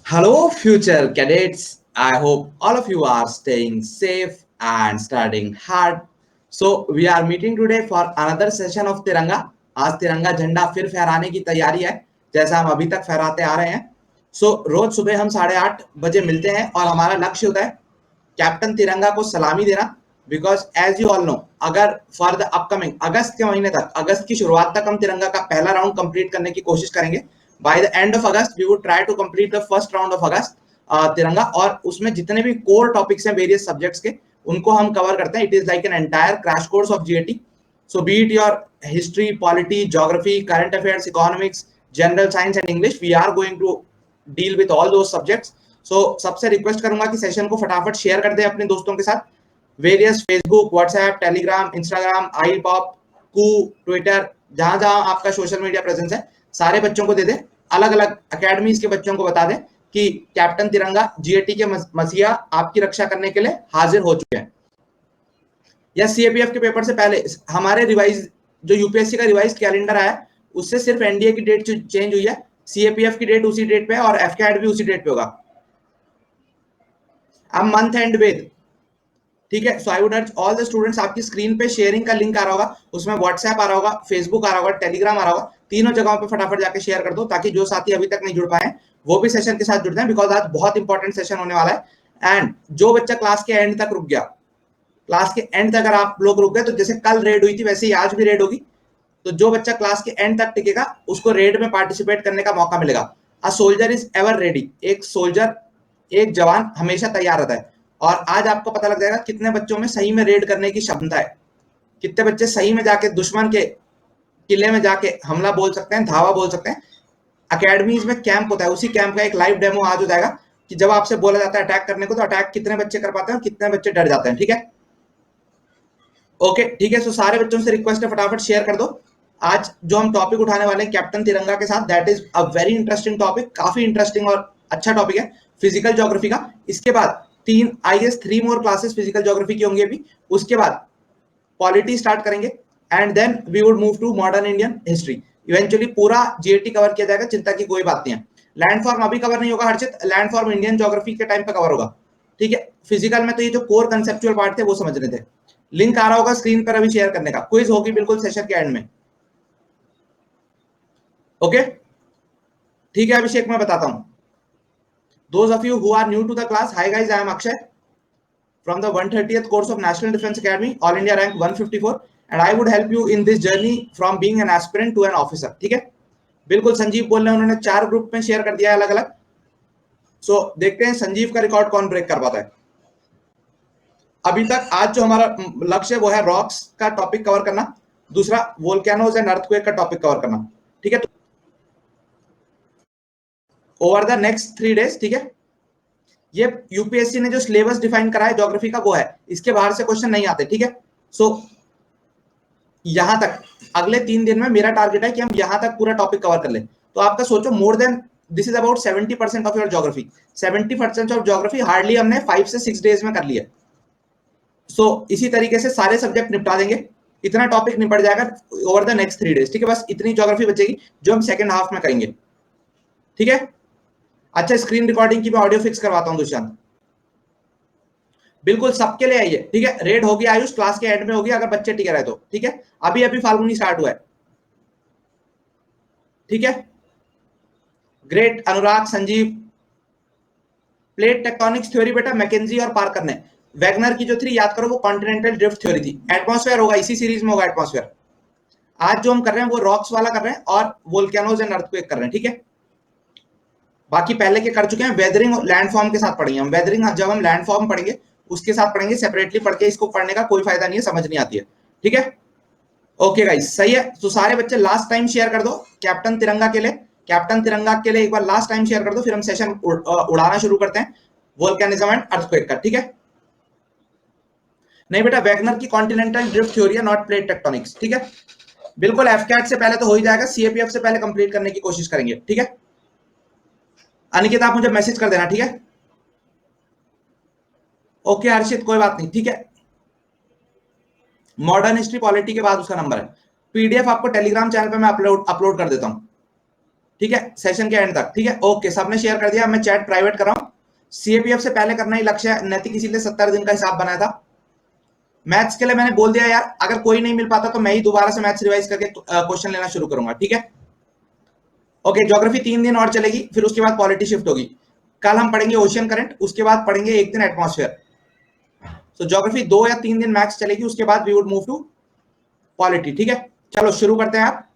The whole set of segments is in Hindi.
Hello, future cadets. I hope all of you are staying safe and studying hard. So, we are meeting today for another session of तिरंगा. आज तिरंगा झंडा फिर फहराने की तैयारी है, जैसा हम अभी तक फहराते आ रहे हैं. रोज सुबह हम 8:30 बजे मिलते हैं और हमारा लक्ष्य होता है कैप्टन तिरंगा को सलामी देना. Because as you all know, अगर फॉर द अपकमिंग अगस्त के महीने तक, अगस्त की शुरुआत तक हम तिरंगा का पहला राउंड कंप्लीट करने की कोशिश करेंगे. By the end of August we would try to complete the first round of August Tiranga. और उसमें जितने भी कोर टॉपिक्स हैं वेरियस सब्जेक्ट्स के, उनको हम कवर करते हैं. It is like an entire crash course of GAT. So be it your history, polity, geography, current affairs, economics, general science and English, we are going to deal with all those subjects. सबसे रिक्वेस्ट करूंगा कि सेशन को फटाफट शेयर कर दें अपने दोस्तों के साथ. Various Facebook, WhatsApp, Telegram, Instagram, I pop, Koo, Twitter, जहां जहां आपका सोशल मीडिया प्रेजेंस है, सारे बच्चों को दे दें. अलग अलग अकेडमीज के बच्चों को बता दें कि कैप्टन तिरंगा जीएटी के मसीहा आपकी रक्षा करने के लिए हाजिर हो चुके हैं. या सीएपीएफ के पेपर से पहले हमारे रिवाइज, जो यूपीएससी का रिवाइज कैलेंडर आया, उससे सिर्फ एनडीए की डेट चेंज हुई है. सीएपीएफ की डेट उसी डेट पे है और एफकैट भी उसी डेट पे होगा. अब मंथ एंड विद, ठीक है. So I would urge all the students, आपकी स्क्रीन पे शेयरिंग का लिंक आ रहा होगा, उसमें व्हाट्सएप आ रहा होगा, फेसबुक आ रहा होगा, टेलीग्राम आ रहा होगा. तीनों जगहों पे फटाफट जाके शेयर कर दो, ताकि जो साथी अभी तक नहीं जुड़ पाए वो भी सेशन के साथ जुड़ जाए. बिकॉज आज बहुत इंपॉर्टेंट सेशन होने वाला है. एंड जो बच्चा क्लास के एंड तक रुक गया, क्लास के एंड तक अगर आप लोग रुक गए, तो जैसे कल रेड हुई थी वैसे ही आज भी रेड होगी. तो जो बच्चा क्लास के एंड तक टिकेगा, उसको रेड में पार्टिसिपेट करने का मौका मिलेगा. A soldier is ever ready. एक सोल्जर, एक जवान हमेशा तैयार रहता है. और आज आपको पता लग जाएगा कितने बच्चों में सही में रेड करने की क्षमता है, कितने बच्चे सही में जाके दुश्मन के किले में जाके हमला बोल सकते हैं, धावा बोल सकते हैं. अकेडमीज में कैंप होता है, उसी कैंप का एक लाइव डेमो आज हो जाएगा कि जब आपसे बोला जाता है अटैक करने को, तो अटैक कितने बच्चे कर पाते हैं और कितने बच्चे डर जाते हैं. ठीक है, ओके, ठीक है. सारे बच्चों से रिक्वेस्ट है फटाफट शेयर कर दो. आज जो हम टॉपिक उठाने वाले हैं कैप्टन तिरंगा के साथ, that is a very interesting topic. काफी इंटरेस्टिंग और अच्छा टॉपिक है फिजिकल ज्योग्राफी का. इसके बाद I guess 3 more classes physical geography की होंगी अभी. उसके बाद पॉलिटी स्टार्ट करेंगे and then we would move to modern Indian history. Eventually पूरा जीएटी कवर किया जाएगा, चिंता की कोई बात नहीं है. लैंडफॉर्म अभी कवर नहीं होगा हर्षित, लैंडफॉर्म इंडियन ज्योग्राफी के टाइम पे कवर होगा. ठीक है, फिजिकल में तो ये जो कोर कंसेप्चुअल पार्ट थे वो समझ रहे थे. लिंक आ रहा होगा स्क्रीन पर अभी शेयर करने का. क्विज होगी बिल्कुल सेशन के एंड में. ओके, ठीक है अभिषेक, मैं बताता हूं. Those of you who are new to the class, hi guys, I am Akshay from the 130th course of National Defense Academy, All India rank 154, and I would help you in this journey from being an aspirant to an officer. ठीक है, बिल्कुल संजीव बोल रहे हैं, उन्होंने 4 ग्रुप में शेयर कर दिया है अलग अलग. देखते हैं संजीव का रिकॉर्ड कौन ब्रेक कर पाता है. अभी तक आज जो हमारा लक्ष्य है वो है रॉक्स का टॉपिक कवर करना, दूसरा वोल्केनोज एंड अर्थक्वेक का टॉपिक कवर करना. ठीक है, ओवर द नेक्स्ट 3 डेज. ठीक है, ये यूपीएससी ने जो सिलेबस डिफाइन करा है ज्योग्राफी का वो है, इसके बाहर से क्वेश्चन नहीं आते. ठीक है, यहां तक अगले 3 दिन में मेरा टारगेट है कि हम यहां तक पूरा टॉपिक कवर कर लें. तो आपका सोचो, more than this is about 70% of your geography. 70% of geography hardly हमने 5 से 6 डेज में कर लिया. इसी तरीके से सारे सब्जेक्ट निपटा देंगे. इतना टॉपिक निपट जाएगा ओवर द नेक्स्ट 3 डेज. ठीक है, बस इतनी ज्योग्राफी बचेगी जो हम सेकेंड हाफ में करेंगे. ठीक है, अच्छा स्क्रीन रिकॉर्डिंग की मैं ऑडियो फिक्स करवाता हूं दुष्यंत. बिल्कुल सबके लिए आइए. ठीक है, रेड होगी आयुष, क्लास के एंड में होगी अगर बच्चे टिके रहे तो. ठीक है, अभी अभी फाल्गुनी स्टार्ट हुआ है. ठीक है, ग्रेट अनुराग, संजीव. प्लेट टेक्टोनिक्स थ्योरी बेटा मैकेंजी और पार्कर ने, वैगनर की जो थी याद करो, वो कॉन्टिनेंटल ड्रिफ्ट थ्योरी थी. एटमॉस्फेयर होगा, इसी सीरीज में होगा एटमॉस्फेयर. आज जो हम कर रहे हैं वो रॉक्स वाला कर रहे हैं और वोल्केनोज एंड अर्थक्वेक कर रहे हैं. ठीक है, बाकी पहले के कर चुके हैं. वेदरिंग लैंडफॉर्म के साथ पढ़ेंगे हम. वेदरिंग जब हम लैंडफॉर्म पढ़ेंगे उसके साथ पढ़ेंगे, सेपरेटली पढ़ के इसको पढ़ने का कोई फायदा नहीं है, समझ नहीं आती है. ठीक है, ओके गाइस, सही है. सारे बच्चे लास्ट टाइम शेयर कर दो कैप्टन तिरंगा के लिए. कैप्टन तिरंगा के लिए एक बार लास्ट टाइम शेयर कर दो, फिर हम सेशन उड़ाना शुरू करते हैं वोल्केनिज्म एंड अर्थक्वेक का. ठीक है, नहीं बेटा, वैगनर की कॉन्टिनेंटल ड्रिफ्ट थ्योरी है, नॉट प्लेट टेक्टोनिक्स. ठीक है, बिल्कुल एफकैट से पहले तो हो ही जाएगा, सीएपीएफ से पहले कंप्लीट करने की कोशिश करेंगे. ठीक है, अनिकेत आप मुझे मैसेज कर देना. ठीक है, ओके हर्षित, कोई बात नहीं. ठीक है, मॉडर्न हिस्ट्री पॉलिटी के बाद उसका नंबर है. पीडीएफ आपको टेलीग्राम चैनल पे मैं अपलोड कर देता हूं. ठीक है, सेशन के एंड तक। ठीक है, ओके, सबने शेयर कर दिया, मैं चैट प्राइवेट कर रहा हूं। सीएपीएफ से पहले करना ही लक्ष्य है, नैतिक इसीलिए 70 दिन का हिसाब बनाया था। मैथ्स के लिए मैंने बोल दिया यार, अगर कोई नहीं मिल पाता तो मैं ही दोबारा से मैथ्स रिवाइज करके क्वेश्चन लेना शुरू करूंगा। ठीक है, ओके, ज्योग्राफी 3 दिन और चलेगी, फिर उसके बाद पॉलिटी शिफ्ट होगी। कल हम पढ़ेंगे ओशियन करंट, उसके बाद पढ़ेंगे एक दिन एटमॉस्फेयर। तो ज्योग्राफी 2 या 3 दिन मैक्स चलेगी, उसके बाद we would move to polity. ठीक है, चलो शुरू करते हैं। आप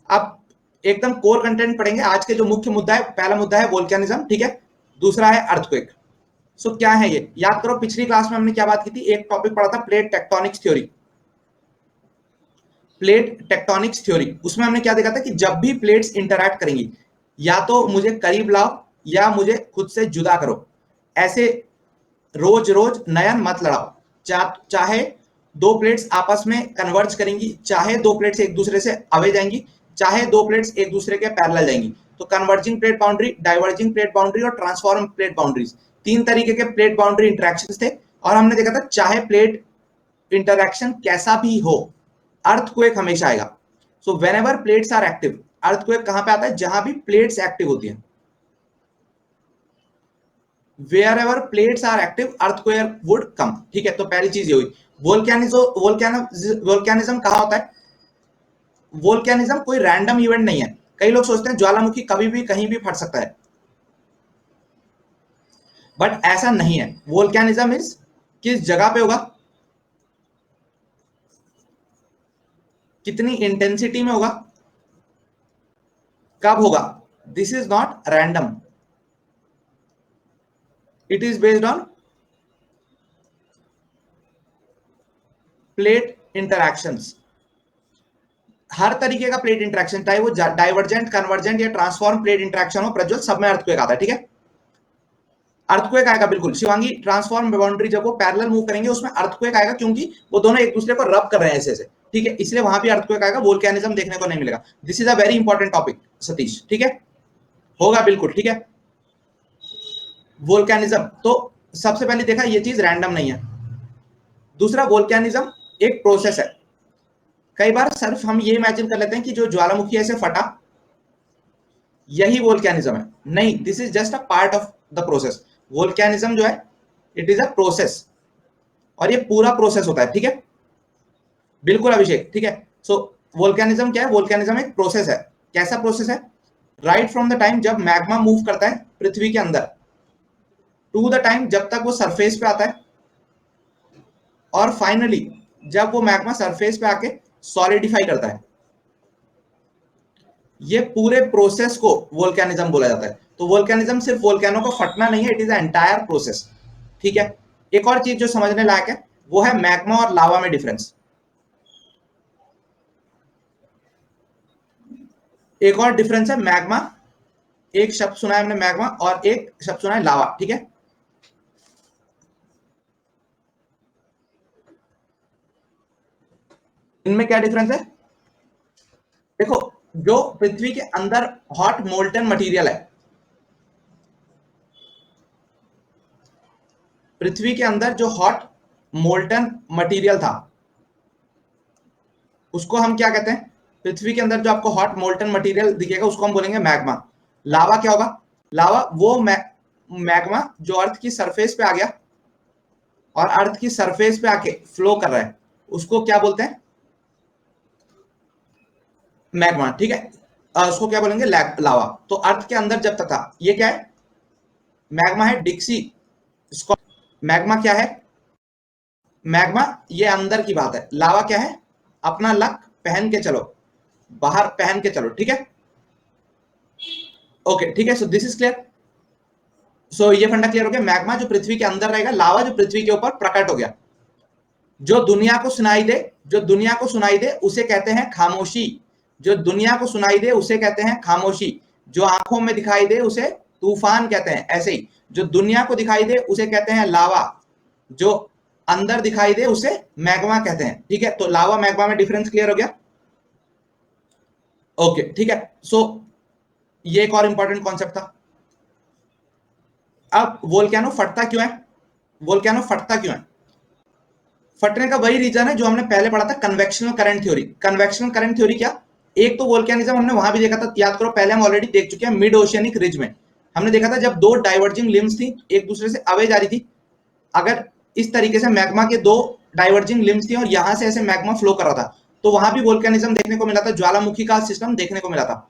अब एकदम कोर कंटेंट पढ़ेंगे। आज के जो मुख्य मुद्दा है, पहला मुद्दा है वोल्केनिज्म, ठीक है, दूसरा है अर्थक्वेक। सो क्या है ये, याद करो पिछली क्लास में हमने क्या बात की थी, एक टॉपिक पढ़ा था plate tectonics theory. Plate tectonics theory, उसमें हमने क्या देखा था कि जब भी प्लेट्स इंटरैक्ट करेंगी, या तो मुझे करीब लाओ या मुझे खुद से जुदा करो। ऐसे रोज रोज नयन मत लड़ाओ। चाहे दो प्लेट्स आपस में कन्वर्ज करेंगी, चाहे दो प्लेट्स एक दूसरे से अवे जाएंगी, चाहे दो प्लेट्स एक दूसरे के पैरेलल जाएंगी। तो converging plate boundary, diverging plate boundary और ट्रांसफॉर्म प्लेट बाउंड्रीज, 3 तरीके के प्लेट बाउंड्री इंटरेक्शंस थे। और हमने देखा था चाहे प्लेट इंटरैक्शन कैसा भी हो, अर्थक्वेक हमेशा आएगा। So whenever plates are active, earthquake कहां पे आता है, जहां भी प्लेट्स एक्टिव होती हैं। wherever plates are active earthquake would come। ठीक है, तो पहली चीज ये हुई। वोल्केनिज्म कहा होता है, वोल्केनिज्म कोई रैंडम इवेंट नहीं है। कई लोग सोचते हैं ज्वालामुखी कभी भी कहीं भी फट सकता है, बट ऐसा नहीं है। वोल्केनिज्म इज किस जगह पे होगा, कितनी इंटेंसिटी में होगा, कब होगा, this is not random, it is based on plate interactions. हर तरीके का प्लेट इंटरेक्शन, चाहे वो डाइवर्जेंट, कन्वर्जेंट या ट्रांसफॉर्म प्लेट इंटरेक्शन हो, प्रज्वल, सब में अर्थक्वेक आता है। ठीक है, अर्थक्वेक आएगा बिल्कुल शिवांगी। ट्रांसफॉर्म बाउंड्री जब वो पैरेलल मूव करेंगे उसमें अर्थक्वेक आएगा, क्योंकि वो दोनों एक दूसरे को रब कर रहे हैं ऐसे ऐसे। ठीक है, इसलिए वहां भी अर्थक्वेक आएगा, वोल्केनिज्म देखने को नहीं मिलेगा। This is a very important topic Satish. ठीक है, होगा बिल्कुल। ठीक है, वोल्केनिज्म तो सबसे पहले देखा ये चीज रैंडम नहीं है। दूसरा, वोल्केनिज्म एक प्रोसेस है। कई बार सिर्फ हम ये इमेजिन कर लेते हैं कि जो ज्वालामुखी ऐसे फटा यही वोल्केनिज्म है। नहीं, this is just a part of the process. Volcanism जो है इट इज अ प्रोसेस, और ये पूरा प्रोसेस होता है। ठीक है, बिल्कुल अभिषेक। ठीक है, सो वोल्केनिज्म क्या है, वोल्केनिज्म एक प्रोसेस है। कैसा प्रोसेस है, राइट फ्रॉम द टाइम जब मैग्मा मूव करता है पृथ्वी के अंदर, टू द टाइम जब तक वो सरफेस पे आता है, और फाइनली जब वो मैग्मा सरफेस पे आके सॉलिडिफाई करता है, ये पूरे प्रोसेस को वोल्केनिज्म बोला जाता है। तो वोल्केनिज्म सिर्फ वोल्केनो को फटना नहीं है, it is a entire process. ठीक है, एक और चीज जो समझने लायक है वो है मैग्मा और लावा में डिफरेंस। एक और डिफरेंस है मैग्मा, एक शब्द सुना है हमने मैग्मा, और एक शब्द सुना है लावा। ठीक है, इनमें क्या डिफरेंस है, देखो, जो पृथ्वी के अंदर हॉट मोल्टन मटेरियल है, पृथ्वी के अंदर जो हॉट मोल्टन मटेरियल था उसको हम क्या कहते हैं, पृथ्वी के अंदर जो आपको हॉट मोल्टन मटेरियल दिखेगा उसको हम बोलेंगे मैग्मा। लावा क्या होगा, लावा वो मैग्मा जो अर्थ की सरफेस पे आ गया और अर्थ की सरफेस पे आके फ्लो कर रहा है, उसको क्या बोलते हैं, मैग्मा। ठीक है, उसको क्या बोलेंगे, लावा। तो अर्थ के अंदर जब तक था, ये क्या है, मैग्मा है डिक्सी। मैग्मा क्या है, मैग्मा ये अंदर की बात है। लावा क्या है, अपना लक पहन के चलो, बाहर पहन के चलो। ठीक है, ओके, ठीक है, सो दिस इज क्लियर। सो ये फंडा क्लियर हो गया, मैग्मा जो पृथ्वी के अंदर रहेगा, लावा जो पृथ्वी के ऊपर प्रकट हो गया। जो दुनिया को सुनाई दे, जो दुनिया को सुनाई दे उसे कहते हैं खामोशी। जो दुनिया को सुनाई दे उसे कहते हैं खामोशी। जो आंखों में दिखाई दे उसे तूफान कहते हैं। ऐसे ही जो दुनिया को दिखाई दे उसे कहते हैं लावा, जो अंदर दिखाई दे उसे मैग्मा कहते हैं। ठीक है, तो लावा मैग्मा में डिफरेंस क्लियर हो गया। ओके, ठीक है, सो ये एक और इंपॉर्टेंट कॉन्सेप्ट था। अब वोल्केनो फटता क्यों है, वोल्केनो फटता क्यों है, फटने का वही रीजन है जो हमने पहले पढ़ा था, convectional current theory. Convectional current theory क्या, एक तो वोल्केनिज्म हमने वहां भी देखा था, याद करो पहले हम ऑलरेडी देख चुके हैं, मिड ओशियनिक रिज में हमने देखा था जब दो डाइवर्जिंग लिम्स थी एक दूसरे से अवे जा रही थी, अगर इस तरीके से मैग्मा के दो डाइवर्जिंग लिम्स थी और यहां से ऐसे मैग्मा फ्लो कर रहा था, तो वहां भी वोल्केनिज्म देखने को मिला था, ज्वालामुखी का सिस्टम देखने को मिला था।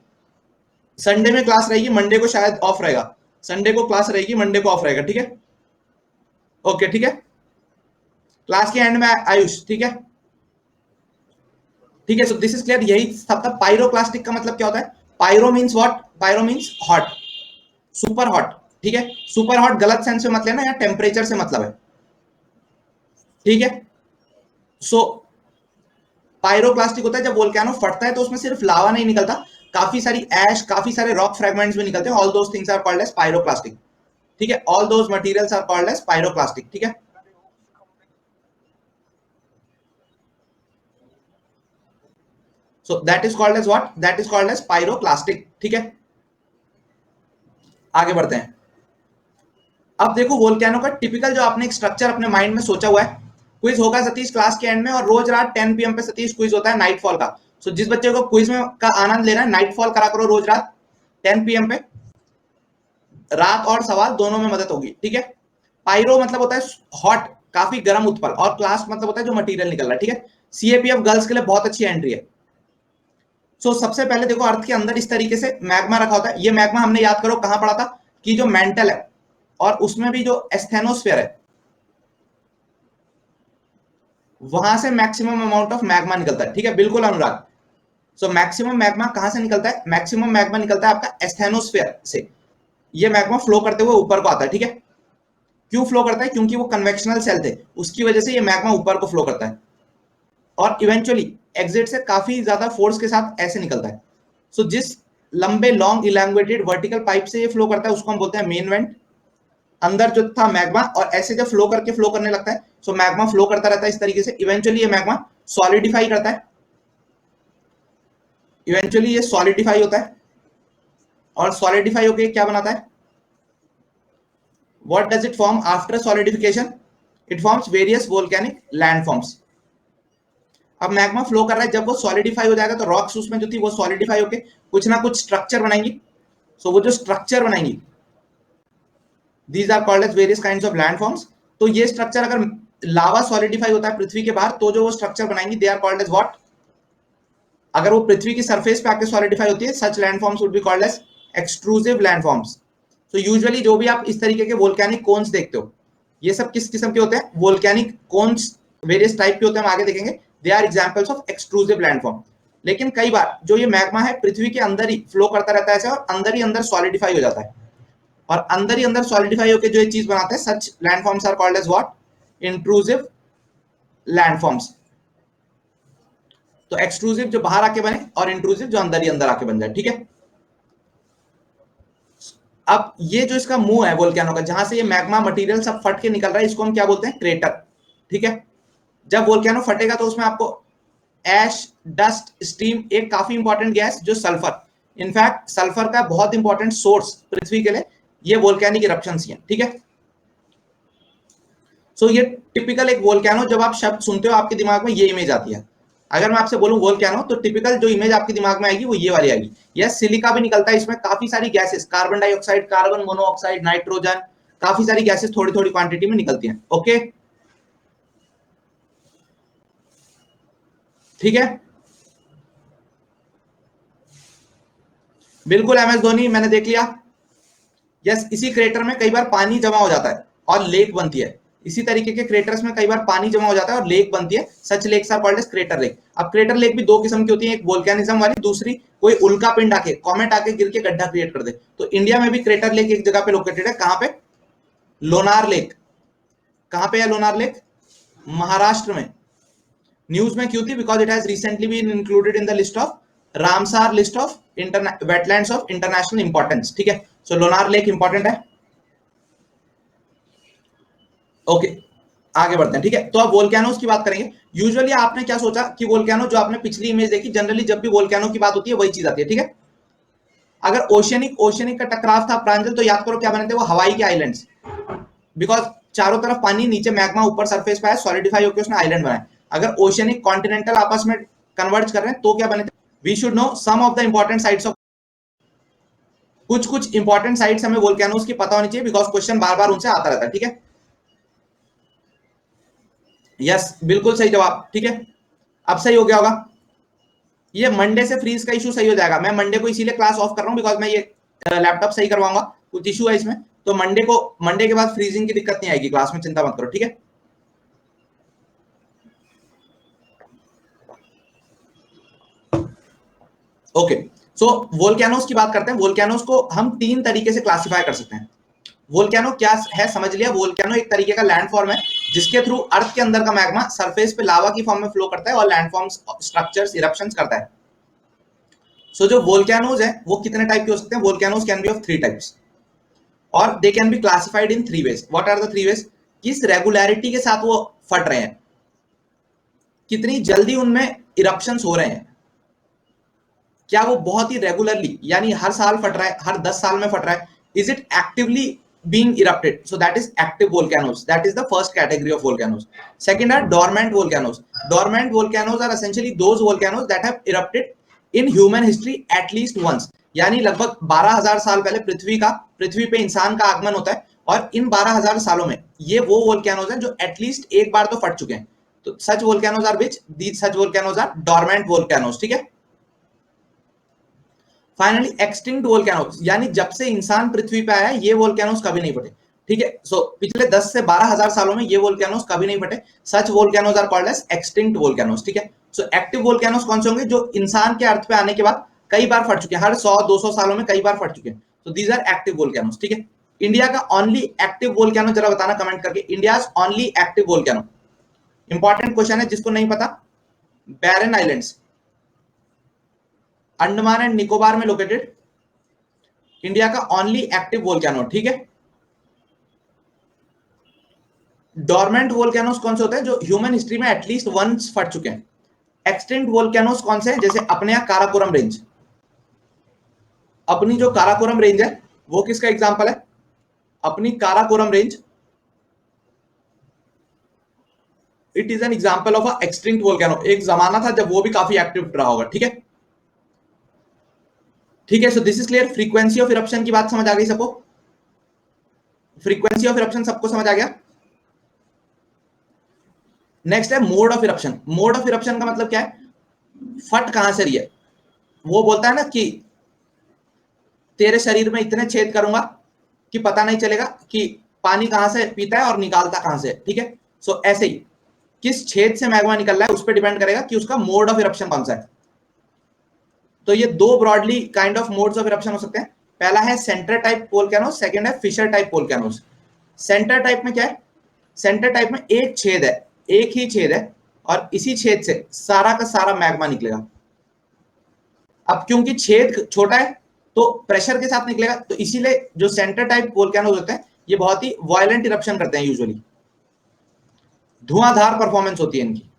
संडे में क्लास रहेगी, मंडे को शायद ऑफ रहेगा, संडे को क्लास रहेगी, मंडे को ऑफ रहेगा, ठीक है। ओके ठीक है, क्लास के एंड में आयुष, ठीक है ठीक है। सो दिस इज क्लियर, यही सब था। पायरोक्लास्टिक का मतलब क्या होता है? Pyro means what? Pyro means hot, super hot, ठीक है। सुपर हॉट गलत सेंस में मत लेना, या टेम्परेचर से मतलब है, ठीक है। सो पायरोक्लास्टिक होता है जब वोल्केनो फटता है तो उसमें सिर्फ लावा नहीं निकलता, काफी सारी ऐश, काफी सारे रॉक फ्रेगमेंट्स भी निकलते हैं। All those things are called as pyroclastic, ठीक है। All those materials are called as pyroclastic, ठीक है। So that is called as what? That is called as pyroclastic, ठीक है। आगे बढ़ते हैं। अब देखो वोल्केनो का टिपिकल जो आपने एक स्ट्रक्चर अपने माइंड में सोचा हुआ है। क्विज होगा सतीश क्लास के एंड में, और रोज रात 10 PM पे सतीश क्विज होता है नाइटफॉल का। सो जिस बच्चे को क्विज में का आनंद लेना है, नाइटफॉल करा करो रोज रात 10 PM पे, रात और सवाल दोनों में मदद होगी, ठीक है। पायरो मतलब होता है हॉट, काफी गर्म उत्पल, और क्लास मतलब होता है जो मटेरियल निकल रहा है, ठीक है। सीएपीएफ गर्ल्स के लिए बहुत अच्छी एंट्री है। सो सबसे पहले देखो अर्थ के अंदर इस तरीके से मैग्मा रखा होता है। ये मैग्मा हमने याद करो कहां पढ़ा था, कि जो मेंटल है और उसमें भी जो एस्थेनोस्फेयर है, वहां से मैक्सिमम अमाउंट ऑफ मैग्मा निकलता है, ठीक है, बिल्कुल अनुराग। सो मैक्सिमम मैग्मा कहां से निकलता है? मैक्सिमम मैग्मा निकलता है आपका एस्थेनोस्फेयर से। ये मैग्मा फ्लो करते हुए ऊपर को आता है, ठीक है। क्यों फ्लो करता है? क्योंकि वो कन्वेक्शनल सेल थे, उसकी वजह से ये मैग्मा ऊपर को फ्लो करता है, और इवेंचुअली एग्जिट से काफी ज्यादा फोर्स के साथ ऐसे निकलता है। सो जिस लंबे लॉन्ग इलैंगुएटेड वर्टिकल पाइप से ये फ्लो करता है उसको हम बोलते हैं मेन वेंट। अंदर जो था मैग्मा, और ऐसे जब फ्लो करके फ्लो करने लगता है, सो मैग्मा फ्लो करता रहता है इस तरीके से, इवेंचुअली ये मैग्मा सॉलिडिफाई करता है, इवेंचुअली ये सॉलिडिफाई होता है, और सॉलिडिफाई होकर क्या बनाता है? What does it form after solidification? It forms various volcanic landforms. अब मैग्मा फ्लो कर रहा है, जब वो सॉलिडिफाई हो जाएगा तो रॉक्स उसमें जो थी वो सॉलिडिफाई होकर कुछ ना कुछ स्ट्रक्चर बनाएंगी। सो वो जो स्ट्रक्चर बनाएंगी, these are called as various kinds of landforms. तो ये स्ट्रक्चर अगर लावा सॉलिडिफाई होता है पृथ्वी के बाहर, तो जो वो स्ट्रक्चर बनाएंगी they are called as what? अगर वो पृथ्वी की सरफेस पे आके सॉलिडिफाई होती है, such landforms would be called as extrusive landforms. तो यूजुअली जो भी आप इस तरीके के वोल्केनिक कोन्स देखते हो, ये सब किस किस्म के होते हैं? वोल्केनिक कोन्स वेरियस टाइप के होते हैं, हम आगे देखेंगे। They are examples of extrusive landform. लेकिन कई बार जो ये मैग्मा है पृथ्वी के अंदर ही फ्लो करता रहता है ऐसे, और अंदर ही अंदर सॉलिडिफाई हो जाता है, और अंदर ही अंदर सॉलिडिफाई होकर जो ये चीज बनाते हैं, such landforms are called as what? Intrusive landforms. तो एक्सट्रूसिव जो बाहर आके बने, और इंट्रूसिव जो अंदर ही अंदर आके बन जाए, ठीक है। अब ये जो इसका मुंह है वोल्केनो का, जहां से ये मैग्मा मटेरियल सब फट के निकल रहा है, इसको हम क्या बोलते हैं? क्रेटर, ठीक है। जब वोल्केनो फटेगा तो उसमें आपको ऐश, डस्ट, स्टीम, एक काफी इंपॉर्टेंट गैस जो सल्फर, इनफैक्ट सल्फर का बहुत इंपॉर्टेंट सोर्स पृथ्वी के लिए ये वोल्केनिक इरप्शंस ही हैं, ठीक है। सो ये टिपिकल एक वोल्केनो, जब आप शब्द सुनते हो आपके दिमाग में ये इमेज आती है। अगर मैं आपसे बोलूं वोल्केनो, तो टिपिकल जो इमेज आपके दिमाग में आएगी वो ये वाली आएगी। यस, सिलिका भी निकलता है इसमें, काफी सारी gases, carbon dioxide, carbon monoxide, nitrogen, काफी सारी गैसेस थोड़ी थोड़ी क्वांटिटी में निकलती हैं, ओके ठीक है। बिल्कुल एम एस धोनी, मैंने देख लिया। यस, इसी क्रेटर में कई बार पानी जमा हो जाता है और लेक बनती है। इसी तरीके के क्रेटर्स में कई बार पानी जमा हो जाता है और लेक बनती है, such lakes are called as crater lake. अब क्रेटर लेक भी दो किस्म की होती है, एक वोल्केनिज्म वाली, दूसरी कोई उल्का पिंड आके, कॉमेट आके गिर के गड्ढा क्रिएट कर दे। तो इंडिया में भी क्रेटर लेक एक जगह पे लोकेटेड है, कहां पे? लोनार लेक। कहां पे है लोनार लेक? महाराष्ट्र में। न्यूज में क्यों थी? Because it has recently been included in the list of Ramsar list of wetlands of international importance, ठीक है। सो लोनार लेक इंपॉर्टेंट है, ओके आगे बढ़ते हैं, ठीक है। तो अब वोल्केनोस की बात करेंगे। यूजुअली आपने क्या सोचा कि वोल्केनो, जो आपने पिछली इमेज देखी, जनरली जब भी वोल्केनो की बात होती है वही चीज आती है, ठीक है। अगर ओशियनिक ओशियनिक का टकराव था प्रांजल, तो याद करो क्या बने थे वो? हवाई के आइलैंड्स, बिकॉज चारों तरफ पानी, नीचे मैग्मा, ऊपर सरफेस पे है, सॉलिडिफाई होकर उसने आइलैंड बनाए। अगर ओशियनिक कॉन्टिनेंटल आपस में कन्वर्ज कर रहे हैं तो क्या बने थे? We should know some of the important sites of, कुछ इंपॉर्टेंट साइट्स हमें वोल्केनोस की पता होनी चाहिए बिकॉज क्वेश्चन बार बार उनसे आता रहता है, ठीक है। यस, बिल्कुल सही जवाब, ठीक है। अब सही हो गया होगा। ये मंडे से फ्रीज का इशू सही हो जाएगा। मैं मंडे को इसीलिए क्लास ऑफ कर रहा हूँ बिकॉज मैं ये लैपटॉप सही करवाऊंगा, कुछ इशू है इसमें, तो मंडे के बाद फ्रीजिंग की दिक्कत नहीं आएगी क्लास में, चिंता मत करो, ठीक है। ओके, सो वोल्केनोस की बात करते हैं। वोल्केनोस को हम 3 तरीके से क्लासिफाई कर सकते हैं। वोल्केनो क्या है समझ लिया। वोल्केनो एक तरीके का लैंडफॉर्म है जिसके थ्रू अर्थ के अंदर का मैग्मा सरफेस पे लावा की फॉर्म में फ्लो करता है और लैंडफॉर्म स्ट्रक्चर्स इरप्शंस करता है। सो जो वोल्केनोज है वो कितने टाइप के हो सकते हैं? Volcanoes can be of 3 types और they can be classified in 3 ways. What are the 3 ways? किस रेगुलरिटी के साथ वो फट रहे हैं, कितनी जल्दी उनमें इरप्शंस हो रहे हैं, क्या वो बहुत ही रेगुलरली यानी हर साल फट रहा है, हर 10 साल में फट रहा है, is it actively being erupted, so that is active volcanoes, that is the first category of volcanoes. Second are dormant volcanoes. Dormant volcanoes are essentially those volcanoes that have erupted in human history at least once, यानी लगभग 12,000 साल पहले पृथ्वी पे इंसान का आगमन होता है और इन 12,000 सालों में ये वो वोल्केनोज हैं जो एटलीस्ट एक बार तो फट चुके हैं। तो such volcanoes are which? These such volcanoes are dormant volcanoes, ठीक है। फाइनली एक्सटिंक्ट वोल्केनोस, यानी जब से इंसान पृथ्वी पे आया ये वोल्केनोस कभी नहीं फटे, ठीक है। सो पिछले 10 से 12,000 सालों में ये वोल्केनोस कभी नहीं फटे। Such volcanoes are called as extinct volcanoes, ठीक है। सो एक्टिव वोल्केनोस कौन से होंगे? जो इंसान के अर्थ पे आने के बाद कई बार फट चुके हैं, हर 100-200 सालों में कई बार फट चुके हैं, तो दीज आर एक्टिव वोल्केनोस, ठीक है। इंडिया का ओनली एक्टिव वोल्केनो जरा बताना कमेंट करके, India only active volcano. Important question है जिसको नहीं पता, बैरन आइलैंड्स अंडमान एंड निकोबार में लोकेटेड, इंडिया का ओनली एक्टिव वोल्केनो, ठीक है। डोरमेंट वोल्केनोस कौन से होते हैं? जो ह्यूमन हिस्ट्री में एटलीस्ट वंस फट चुके हैं। एक्सटिंक्ट वोल्केनोस कौन से हैं? जैसे अपने यहाँ काराकोरम रेंज, अपनी जो काराकोरम रेंज है वो किसका एग्जांपल है? अपनी Karakoram range, it is an example of a extinct volcano. एक जमाना था जब वो भी काफी एक्टिव रहा होगा, ठीक है। ठीक है, so this is clear. Frequency of eruption की बात समझ आ गई सबको? फ्रीक्वेंसी ऑफ इरप्शन सबको समझ आ गया? नेक्स्ट है mode of eruption. Mode of eruption का मतलब क्या है? फट कहां से रही है? वो बोलता है ना कि तेरे शरीर में इतने छेद करूंगा कि पता नहीं चलेगा कि पानी कहां से पीता है और निकालता कहां से, ठीक है। सो ऐसे ही किस छेद से मैग्मा निकल रहा है उस पर डिपेंड करेगा कि उसका मोड ऑफ इरप्शन कौन सा है। तो ये दो broadly kind of modes of eruption हो सकते हैं। पहला है सेंटर टाइप वोल्केनोस, सेकंड है fissure type volcanoes. Centre type में क्या है? सेंटर टाइप में एक छेद है, एक ही छेद है और इसी छेद से सारा का सारा मैग्मा निकलेगा। अब क्योंकि छेद छोटा है तो प्रेशर के साथ निकलेगा, तो इसीलिए जो सेंटर टाइप वोल्केनोस होते हैं ये बहुत ही वायलेंट इरप्शन करते हैं, यूजुअली धुआंधार परफॉर्मेंस होती है इनकी।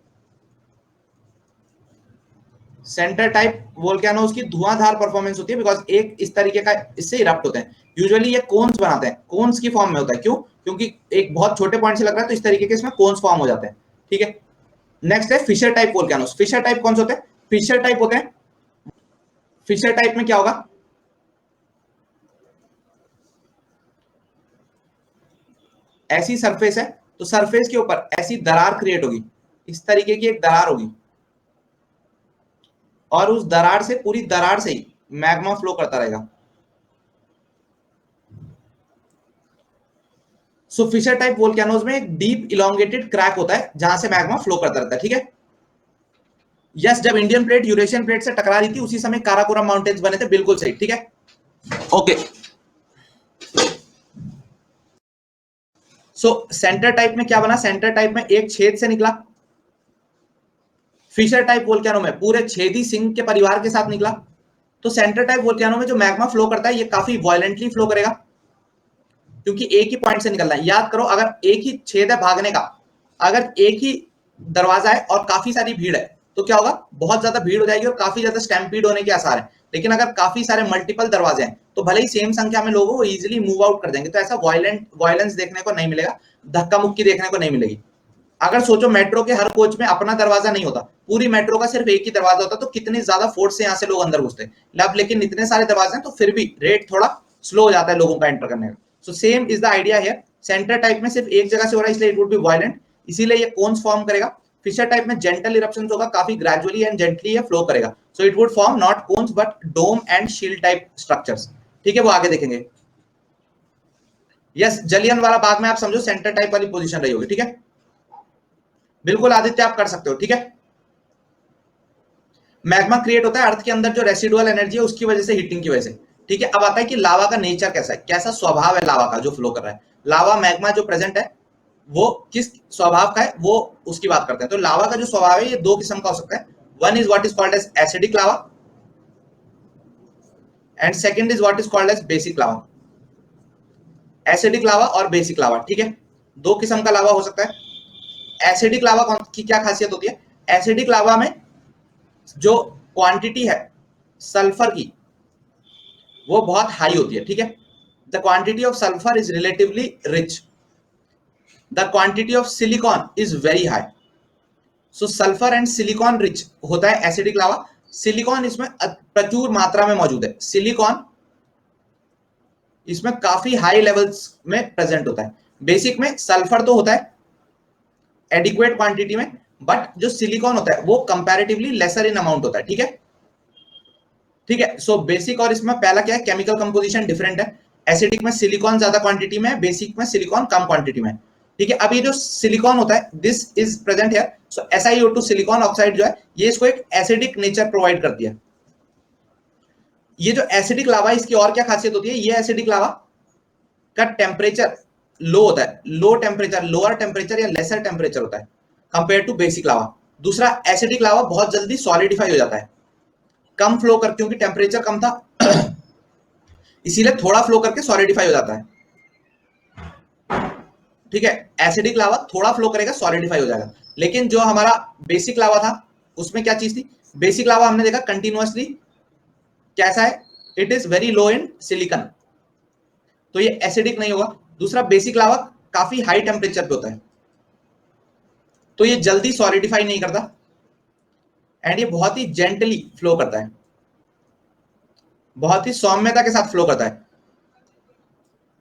सेंटर टाइप वोल्केनोस की धुआंधार परफॉर्मेंस होती है बिकॉज एक इस तरीके का इससे इरप्ट होते हैं। यूजुअली ये कोन्स बनाते हैं, कोन्स की फॉर्म में होता है। क्यों? क्योंकि एक बहुत छोटे पॉइंट से लग रहा है तो इस तरीके के इसमें कोन्स फॉर्म हो जाते हैं, ठीक है। नेक्स्ट है fissure type volcanoes. Fissure type कौन से होते हैं? फिशर टाइप होते हैं, फिशर टाइप में क्या होगा? ऐसी सरफेस है तो सरफेस के ऊपर ऐसी दरार क्रिएट होगी, इस तरीके की एक दरार होगी और उस दरार से पूरी दरार से ही मैग्मा फ्लो करता रहेगा। सो फिशर टाइप वोल्केनोज में एक डीप इलोंगेटेड क्रैक होता है जहां से मैग्मा फ्लो करता रहता है, ठीक है। यस, जब इंडियन प्लेट यूरेशियन प्लेट से टकरा रही थी उसी समय काराकोरम माउंटेन्स बने थे, बिल्कुल सही, ठीक है। ओके, सो सेंटर टाइप में क्या बना? सेंटर टाइप में एक छेद से निकला। फिशर टाइप वोल्केनो में पूरे छेदी सिंक के परिवार के साथ निकला। तो सेंटर टाइप वोल्केनो में जो मैग्मा फ्लो करता है ये काफी वायलेंटली फ्लो करेगा क्योंकि एक ही पॉइंट से निकलना है। याद करो, अगर एक ही छेद है भागने का, अगर एक ही दरवाजा है और काफी सारी भीड़ है तो क्या होगा? बहुत ज्यादा भीड़ हो जाएगी और काफी ज्यादा स्टैम्पीड होने के आसार है। लेकिन अगर काफी सारे मल्टीपल दरवाजे हैं तो भले ही सेम संख्या में लोगों को इजीली मूव आउट कर देंगे, तो ऐसा वायलेंस देखने को नहीं मिलेगा, धक्का मुक्की देखने को नहीं मिलेगी। अगर सोचो मेट्रो के हर कोच में अपना दरवाजा नहीं होता, पूरी मेट्रो का सिर्फ एक ही दरवाजा होता, तो कितनी ज्यादा फोर्स से यहाँ से लोग अंदर घुसते। अब लेकिन इतने सारे दरवाजे हैं तो फिर भी रेट थोड़ा स्लो हो जाता है लोगों का एंटर करने का। So same is the idea है, सेंटर टाइप में सिर्फ एक जगह से हो रहा है इसलिए इट वुड बी वायलेंट, इसीलिए ये कोन्स फॉर्म करेगा। फिशर टाइप में जेंटल इरप्शंस होगा, काफी ग्रेजुअली एंड जेंटली ये फ्लो करेगा। So it would form not cones but dome and shield type structures. ठीक है, वो आगे देखेंगे। यस, जलियन वाला बाग में आप समझो सेंटर टाइप वाली पोजीशन रही होगी। ठीक है, बिल्कुल आदित्य आप कर सकते हो। ठीक है, मैग्मा क्रिएट होता है अर्थ के अंदर जो रेसिडुअल एनर्जी है उसकी वजह से, हीटिंग की वजह से। ठीक है, अब आता है कि लावा का नेचर कैसा है, कैसा स्वभाव है लावा का जो फ्लो कर रहा है। लावा मैग्मा जो प्रेजेंट है वो किस स्वभाव का है, वो उसकी बात करते हैं। तो लावा का जो स्वभाव है ये दो किस्म का हो सकता है। One is what is called as acidic lava and second is what is called as basic lava. Acidic lava और बेसिक लावा, ठीक है, दो किस्म का लावा हो सकता है। एसिडिक लावा की क्या खासियत होती है, एसिडिक लावा में जो क्वांटिटी है सल्फर की वो बहुत हाई होती है। ठीक है, the quantity of sulphur is relatively rich, the quantity of silicon is very high. So sulphur and silicon rich होता है एसिडिक लावा। सिलिकॉन इसमें प्रचुर मात्रा में मौजूद है, सिलिकॉन इसमें काफी हाई लेवल्स में प्रेजेंट होता है। बेसिक में सल्फर तो होता है एडिक्वेट क्वांटिटी में, बट जो सिलिकॉन होता है वो कंपैरेटिवली लेसर इन अमाउंट होता है। ठीक है, ठीक है। सो बेसिक और इसमें पहला क्या है, केमिकल कंपोजिशन डिफरेंट है। एसिडिक में सिलिकॉन ज्यादा क्वांटिटी में, बेसिक में सिलिकॉन कम क्वांटिटी में। ठीक है, अब ये जो सिलिकॉन होता है this is present here. So SiO2 silicon oxide जो है ये इसको एक एसिडिक नेचर प्रोवाइड करती है। ये जो एसिडिक लावा इसकी और क्या खासियत होती है, ये एसिडिक लावा का टेम्परेचर लो होता है, लो टेम्परेचर, लोअर टेम्परेचर या लेसर टेम्परेचर होता है कंपेयर टू बेसिक लावा। दूसरा, एसिडिक लावा बहुत जल्दी सॉलिडिफाई हो जाता है, कम फ्लो कर, क्योंकि टेम्परेचर कम था इसीलिए थोड़ा फ्लो करके सॉलिडिफाई हो जाता है। ठीक है, एसिडिक लावा थोड़ा फ्लो करेगा सॉलिडिफाई हो जाएगा। लेकिन जो हमारा बेसिक लावा था उसमें क्या चीज थी, बेसिक लावा हमने देखा कंटिन्यूअसली कैसा है, it is very low in silicon, तो ये एसिडिक नहीं होगा। दूसरा, बेसिक लावा काफी हाई टेम्परेचर पे होता है तो ये जल्दी सॉलिडिफाई नहीं करता एंड ये बहुत ही जेंटली फ्लो करता है, बहुत ही सौम्यता के साथ फ्लो करता है।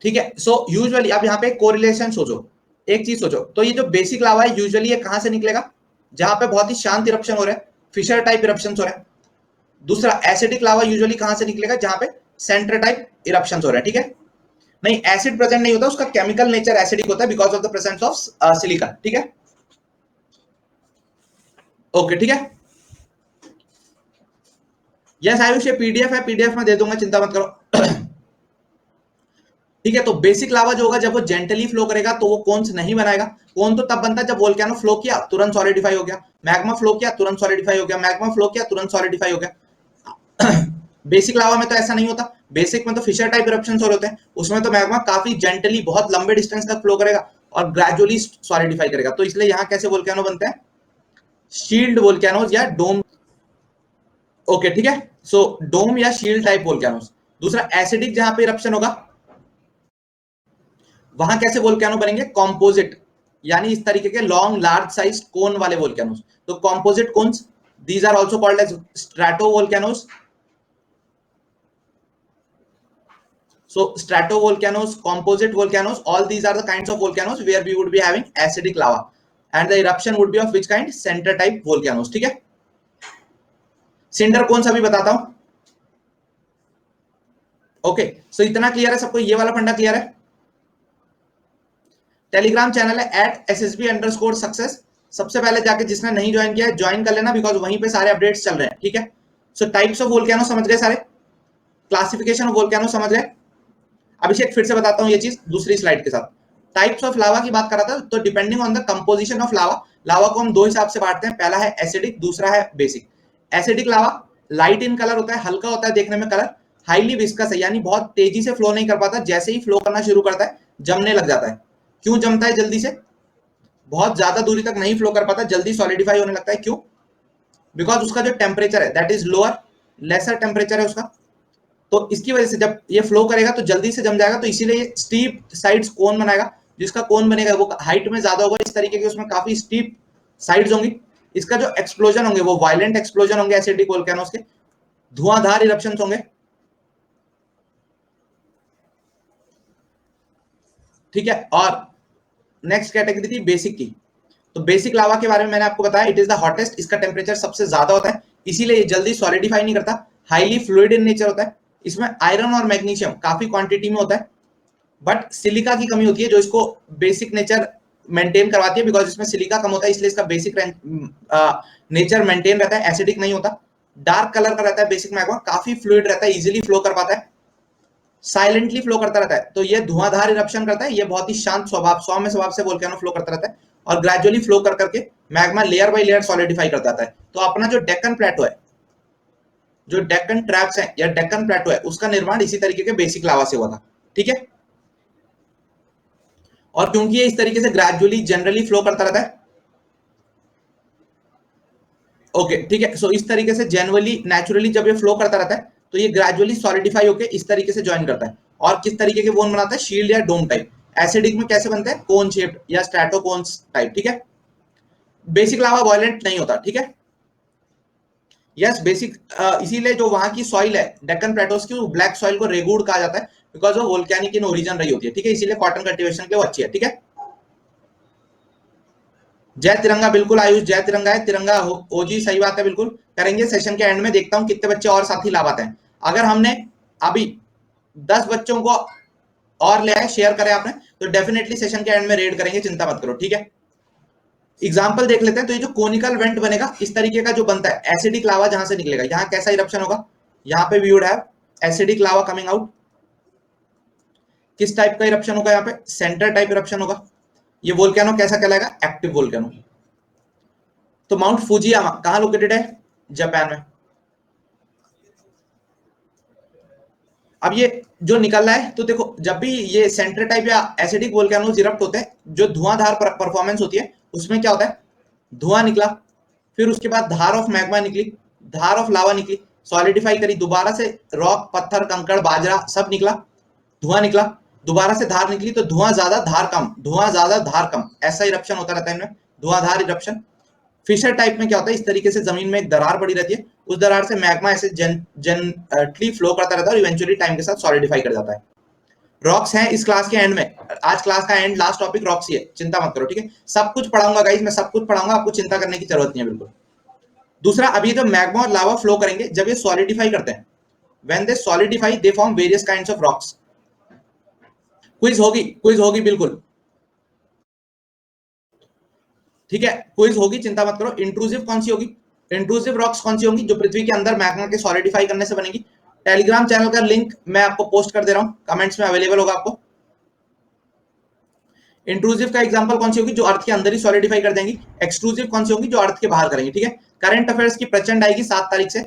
ठीक है, सो यूजुअली आप यहाँ पे कोरिलेशन सोचो, एक चीज सोचो, तो ये जो बेसिक लावा है यूजुअली ये कहां से निकलेगा, जहां पे बहुत ही शांत इरप्शन हो रहा है, फिशर टाइप इरप्शन हो रहा है। दूसरा, एसिडिक लावा यूजुअली कहां से निकलेगा, जहां पे सेंटर टाइप इरप्शन हो रहा है। ठीक है, नहीं एसिड प्रेजेंट नहीं होता, उसका केमिकल नेचर एसिडिक होता है because of the presence of silicon. ठीक है, ओके, ठीक है। यस आयुष, ये पीडीएफ है, पीडीएफ में दे दूंगा, चिंता मत करो ठीक है, तो बेसिक लावा जो होगा जब वो जेंटली फ्लो करेगा तो वो कोन्स नहीं बनाएगा। कोन तो तब बनता है जब वोल्केनो फ्लो किया तुरंत सॉलिडिफाई हो गया, मैग्मा फ्लो किया तुरंत सॉलिडिफाई हो गया, मैग्मा फ्लो किया तुरंत सॉलिडिफाई हो गया बेसिक लावा में तो ऐसा नहीं होता, बेसिक में तो फिशर टाइप इरप्शंस हो होते हैं, उसमें तो मैग्मा काफी जेंटली बहुत लंबे डिस्टेंस तक फ्लो करेगा और ग्रेजुअली सॉलिडिफाई करेगा। तो इसलिए यहाँ कैसे वोल्केनो बनते हैं, शील्ड वोल्केनोज या डोम। ओके, ठीक है, सो डोम या शील्ड टाइप वोल्केनोज। दूसरा, एसिडिक जहां पे इरप्शन होगा वहां कैसे वोल्केनो बनेंगे, कॉम्पोजिट, यानी इस तरीके के लॉन्ग लार्ज साइज कोन वाले वोल्केनोज। तो composite cones, these are also called as strato volcanoes. So stratovolcanoes, composite volcanoes, all these are the kinds of volcanoes where we would be having acidic lava and the eruption would be of which kind, center type volcanoes। ठीक है, सिंडर कौन सा भी बताता हूं। ओके, सो इतना क्लियर है सबको, ये वाला फंडा क्लियर है। टेलीग्राम चैनल है @SSB_success, सबसे पहले जाके जिसने नहीं ज्वाइन किया है ज्वाइन कर लेना बिकॉज वहीं पे सारे अपडेट्स चल रहे हैं। ठीक है, सो टाइप्स ऑफ वोल्केनो समझ गए सारे, क्लासिफिकेशन ऑफ वोल्केनो समझ गए। अभिषेक फिर से बताता हूं ये चीज दूसरी स्लाइड के साथ। टाइप्स ऑफ लावा की बात कर रहा था, तो depending on the composition of lava, lava को हम दो हिसाब से बांटते हैं, पहला है एसिडिक, दूसरा है basic. Acidic lava light in colour होता है, हल्का होता है देखने में कलर, हाईली विस्कस है, यानी बहुत तेजी से फ्लो नहीं कर पाता, जैसे ही फ्लो करना शुरू करता है जमने लग जाता है। क्यों जमता है जल्दी से, बहुत ज्यादा दूरी तक नहीं फ्लो कर पाता, जल्दी सॉलिडिफाई होने लगता है। क्यों, बिकॉज उसका जो टेम्परेचर है that is lower, lesser temperature है उसका, तो इसकी वजह से जब ये फ्लो करेगा तो जल्दी से जम जाएगा, तो इसीलिए ये स्टीप साइड्स कोन बनाएगा जिसका कोन बनेगा वो हाइट में ज्यादा होगा, इस तरीके की उसमें काफी स्टीप साइड्स होंगी। इसका जो एक्सप्लोजन होंगे वो वायलेंट एक्सप्लोजन होंगे एसिडिक वोल्केनोस के, धुआंधार इरप्शंस होंगे, ठीक है। और नेक्स्ट कैटेगरी थी बेसिक की। तो बेसिक लावा के बारे में मैंने आपको बताया, इट इज द हॉटेस्ट, इसका टेम्परेचर सबसे ज्यादा होता है, इसीलिए ये जल्दी सॉलिडिफाई नहीं करता, हाईली फ्लूइड इन नेचर होता है, इसमें आयरन और मैग्नीशियम काफी क्वांटिटी में होता है, बट सिलिका की कमी होती है जो इसको बेसिक नेचर मेंटेन करवाती है, बिकॉज इसमें सिलिका कम होता है इसलिए इसका बेसिक नेचर मेंटेन रहता है, एसिडिक नहीं होता, डार्क कलर का रहता है बेसिक मैग्मा, काफी फ्लूइड रहता है, इजीली फ्लो कर पाता है, साइलेंटली फ्लो करता रहता है। तो ये धुआंधार इरप्शन करता है, ये बहुत ही शांत स्वभाव सौम्य स्वभाव से वोल्केनो फ्लो करता रहता है और ग्रेजुअली फ्लो कर करके magma layer by layer solidify कर जाता है। तो अपना जो डेक्कन प्लेटो है, जो डेक्कन ट्रैप्स है या डेक्कन प्लेटो है, उसका निर्माण इसी तरीके के बेसिक लावा से हुआ था, ठीक है। और क्योंकि ये इस तरीके से ग्रेजुअली जनरली फ्लो करता रहता है, ओके ठीक है, सो इस तरीके से जनरली नेचुरली जब ये फ्लो करता रहता है तो ये ग्रेजुअली सॉलिडिफाई होकर इस तरीके से ज्वाइन करता है और किस तरीके के बोन बनाता है, शील्ड या डोम टाइप। एसिडिक में कैसे बनते हैं, कोन शेप्ड या स्ट्रैटोकोन्स टाइप, ठीक है। बेसिक लावा वायलेंट नहीं होता, ठीक है। यस बेसिक, इसीलिए जो वहां की सॉइल है डेक्कन प्लेटोस की, ब्लैक सॉइल को रेगुड़ कहा जाता है, बिकॉज वो वोल्केनिक इन ओरिजिन रही होती है, ठीक है, इसीलिए कॉटन कल्टीवेशन के लिए वो अच्छी है, ठीक है। जय तिरंगा, बिल्कुल आयुष, जय तिरंगा है, तिरंगा ओजी, सही बात है, बिल्कुल करेंगे। सेशन के एंड में देखता हूं कितने बच्चे और साथी ला पाते हैं। अगर हमने अभी 10 बच्चों को और ले आए, शेयर करें आपने, तो डेफिनेटली सेशन के एंड में रेड करेंगे, चिंता मत करो, ठीक है। एग्जाम्पल देख लेते हैं। तो ये जो कोनिकल वेंट बनेगा इस तरीके का जो बनता है, एसिडिक लावा जहां से निकलेगा, यहाँ कैसा इरप्शन होगा, यहाँ पे we would have acidic lava coming out. किस टाइप का इरप्शन होगा, यहाँ पे सेंटर टाइप इरप्शन होगा। ये वोल्केनो कैसा कहलाएगा, एक्टिव वोल्केनो। तो माउंट फुजियामा कहां लोकेटेड है, जापान में। अब ये जो निकल रहा है, तो देखो जब भी ये सेंटर टाइप या एसिडिक वोल्केनोज इरप्ट होते हैं, जो धुआंधार परफॉर्मेंस होती है उसमें क्या होता है, धुआं निकला, फिर उसके बाद धार ऑफ मैग्मा निकली, धार ऑफ लावा निकली, सॉलिडिफाई करी, दोबारा से रॉक, पत्थर, कंकड़, बाजरा सब निकला, धुआं निकला, दोबारा से धार निकली, तो धुआं ज्यादा धार कम, धुआं ज्यादा धार कम, ऐसा इरप्शन होता रहता है इनमें, धुआंधार इरप्शन। फिशर टाइप में क्या होता है, इस तरीके से जमीन में एक दरार पड़ी रहती है, उस दरार से मैग्मा ऐसे जेंटली फ्लो करता रहता है और इवेंचुअली टाइम के साथ सॉलिडिफाई कर जाता है। रॉक्स हैं इस क्लास के एंड में, आज क्लास का एंड लास्ट टॉपिक रॉक्स ही है, चिंता मत करो, ठीक है। सब कुछ पढ़ाऊंगा गाइस, मैं सब कुछ पढ़ाऊंगा, आपको चिंता करने की जरूरत नहीं है बिल्कुल। दूसरा, अभी तो मैग्मा और लावा फ्लो करेंगे जब ये सॉलिडिफाई करते हैं, when they solidify they form various kinds of rocks. Quiz होगी बिल्कुल, ठीक है, क्विज होगी, चिंता मत करो। इंट्रूसिव कौन सी होगी, इंट्रूसिव रॉक्स कौन सी होंगी, जो पृथ्वी के अंदर मैग्मा के सॉलिडिफाई करने से बनेगी। टेलीग्राम चैनल का लिंक मैं आपको पोस्ट कर दे रहा हूं, कमेंट्स में अवेलेबल होगा आपको। इंट्रूसिव का एग्जांपल कौन सी होगी, जो अर्थ के अंदर ही सॉलिडिफाई कर देंगी। एक्सक्लूसिव कौन सी होगी, जो अर्थ के बाहर करेंगी, ठीक है। करंट अफेयर्स की प्रचंड आएगी 7 तारीख से,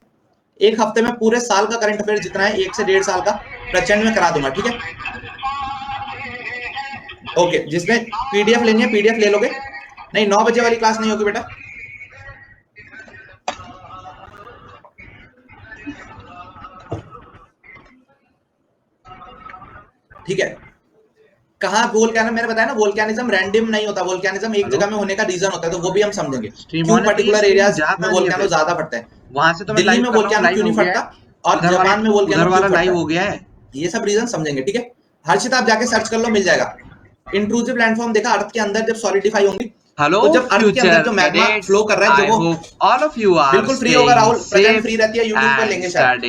एक हफ्ते में पूरे साल का करंट अफेयर जितना है 1 से 1.5 साल का प्रचंड में करा दूंगा, ठीक है। ओके, जिसने पीडीएफ लेनी है पीडीएफ ले लोगे। नहीं, 9 बजे वाली क्लास नहीं होगी बेटा, ठीक है। कहाँ वोल्केनो, मैंने बताया ना वोल्केनिज्म रैंडम नहीं होता, वोल्केनिज्म एक जगह में होने का रीजन होता है, तो वो भी हम समझेंगे क्यों पर्टिकुलर एरियाज में वोल्केनो ज्यादा फटता है, वहां से तो दिल्ली में वोल्केनो क्यों नहीं फटता और जापान में वोल्केनो क्यों फटता है, हो गया है, ये सब रीजन समझेंगे, ठीक है। हर्षित आप जाके सर्च कर लो, मिल जाएगा। इंट्रूसिव लैंडफॉर्म देखा, अर्थ के अंदर जब सॉलिडिफाई होंगी, हेलो तो जब अर्थ के अंदर जो मैग्मा फ्लो कर रहा है, जो वो ऑल ऑफ यू आर बिल्कुल फ्री होगा, राहुल प्रेजेंट फ्री रहती है, यूट्यूब पर लेंगे शायद।